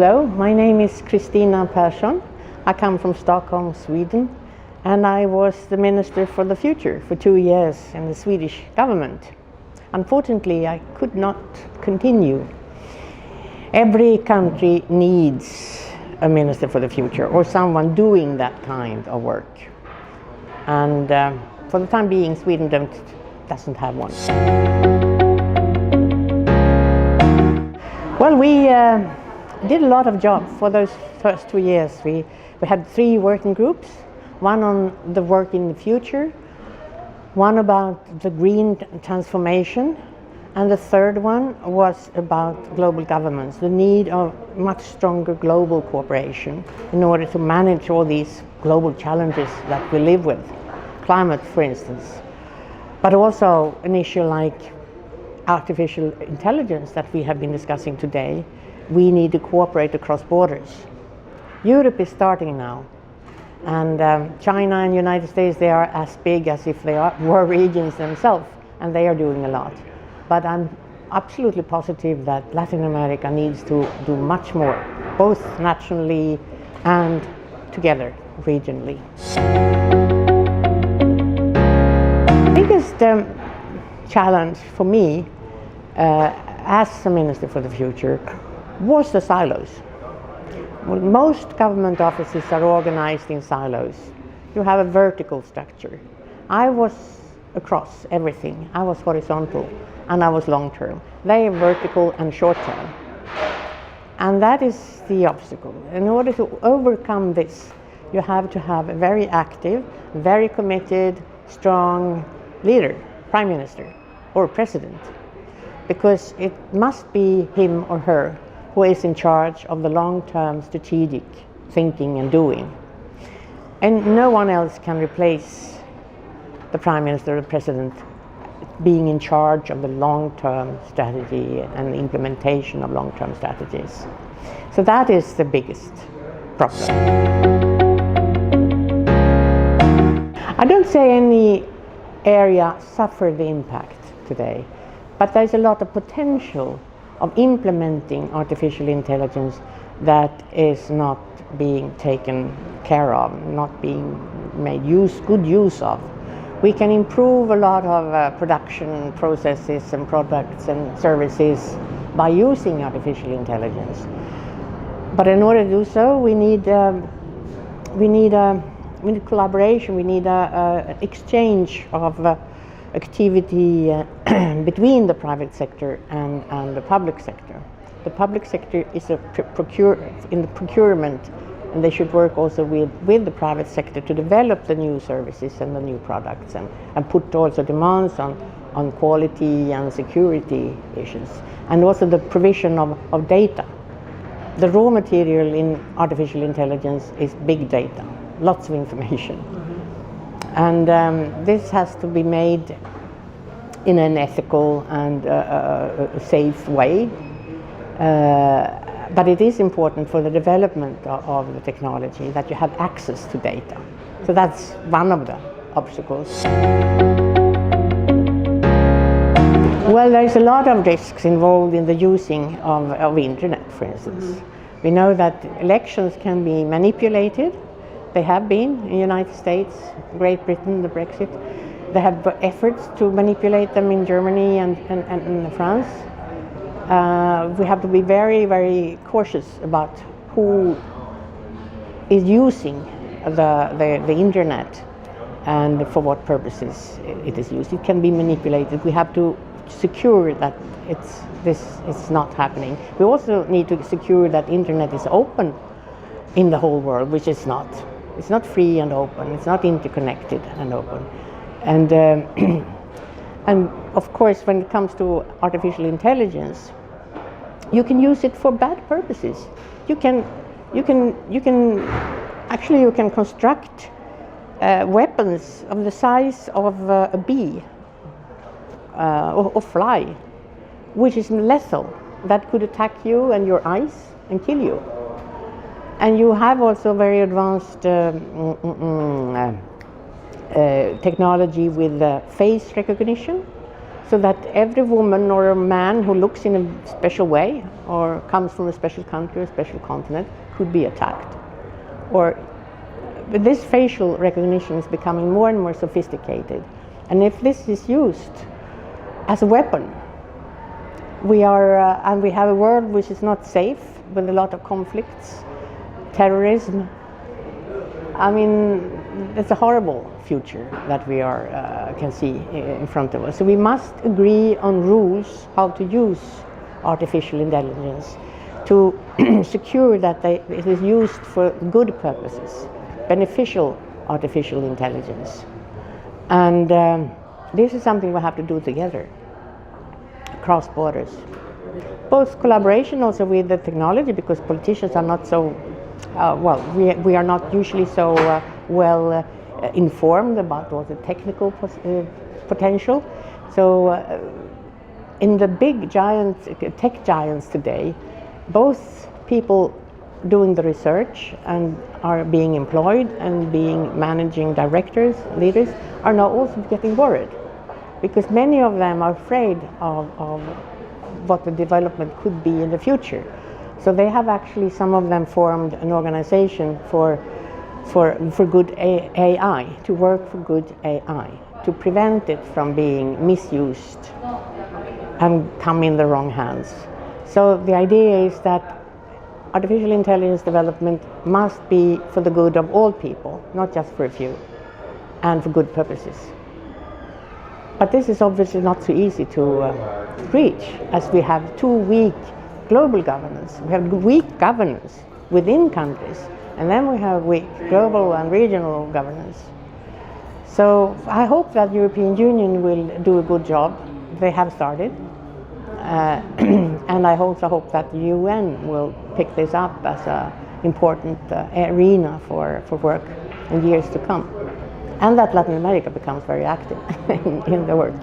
Hello, my name is Kristina Persson. I come from Stockholm, Sweden, and I was the Minister for the Future for 2 years in the Swedish government. Unfortunately, I could not continue. Every country needs a Minister for the Future or someone doing that kind of work. And for the time being, Sweden doesn't have one. Well, we did a lot of job for those first 2 years. We had 3 working groups, one on the work in the future, one about the green transformation, and the third one was about global governments, the need of much stronger global cooperation in order to manage all these global challenges that we live with, climate for instance, but also an issue like artificial intelligence that we have been discussing today. We need to cooperate across borders. Europe is starting now, and China and United States, they are as big as if they were regions themselves, and they are doing a lot. But I'm absolutely positive that Latin America needs to do much more, both nationally and together regionally. The biggest challenge for me as a Minister for the Future was the silos. Well, most government offices are organized in silos. You have a vertical structure. I was across everything. I was horizontal and I was long-term. They are vertical and short-term. And that is the obstacle. In order to overcome this, you have to have a very active, very committed, strong leader, Prime Minister or President, because it must be him or her who is in charge of the long-term strategic thinking and doing. And no one else can replace the Prime Minister or the President being in charge of the long-term strategy and the implementation of long-term strategies. So that is the biggest problem. I don't say any area suffered the impact today, but there's a lot of potential of implementing artificial intelligence that is not being taken care of, not being made good use of. We can improve a lot of production processes and products and services by using artificial intelligence. But in order to do so, we need collaboration, we need an exchange of activity between the private sector and the public sector. The public sector is in the procurement, and they should work also with the private sector to develop the new services and the new products and put also demands on quality and security issues, and also the provision of data. The raw material in artificial intelligence is big data, lots of information. And this has to be made in an ethical and safe way. But it is important for the development of the technology that you have access to data. So that's one of the obstacles. Well, there's a lot of risks involved in the using of internet, for instance. We know that elections can be manipulated. They have been in the United States, Great Britain, the Brexit. There have been efforts to manipulate them in Germany and in France. We have to be very, very cautious about who is using the internet and for what purposes it is used. It can be manipulated. We have to secure that this is not happening. We also need to secure that internet is open in the whole world, which is not. It's not free and open. It's not interconnected and open. And and of course, when it comes to artificial intelligence, you can use it for bad purposes. You can construct weapons of the size of a bee or fly, which is lethal, that could attack you and your eyes and kill you. And you have also very advanced technology with face recognition. so that every woman or a man who looks in a special way or comes from a special country or special continent could be attacked. But this facial recognition is becoming more and more sophisticated, and if this is used as a weapon, we have a world which is not safe, with a lot of conflicts, terrorism. I mean, it's a horrible future that we can see in front of us. So we must agree on rules how to use artificial intelligence to secure that it is used for good purposes, beneficial artificial intelligence. And this is something we have to do together, across borders. Both collaboration also with the technology, because politicians are not so, we are not usually so well informed about all the technical potential. So in the big tech giants today, both people doing the research and are being employed and being managing directors, leaders, are now also getting worried, because many of them are afraid of what the development could be in the future. So they have actually, some of them, formed an organization for good AI, to work for good AI, to prevent it from being misused and come in the wrong hands. So the idea is that artificial intelligence development must be for the good of all people, not just for a few, and for good purposes. But this is obviously not so easy to reach, as we have too weak global governance. We have weak governance within countries, and then we have weak global and regional governance. So I hope that the European Union will do a good job. They have started. And I also hope that the UN will pick this up as an important arena for work in years to come. And that Latin America becomes very active in the work.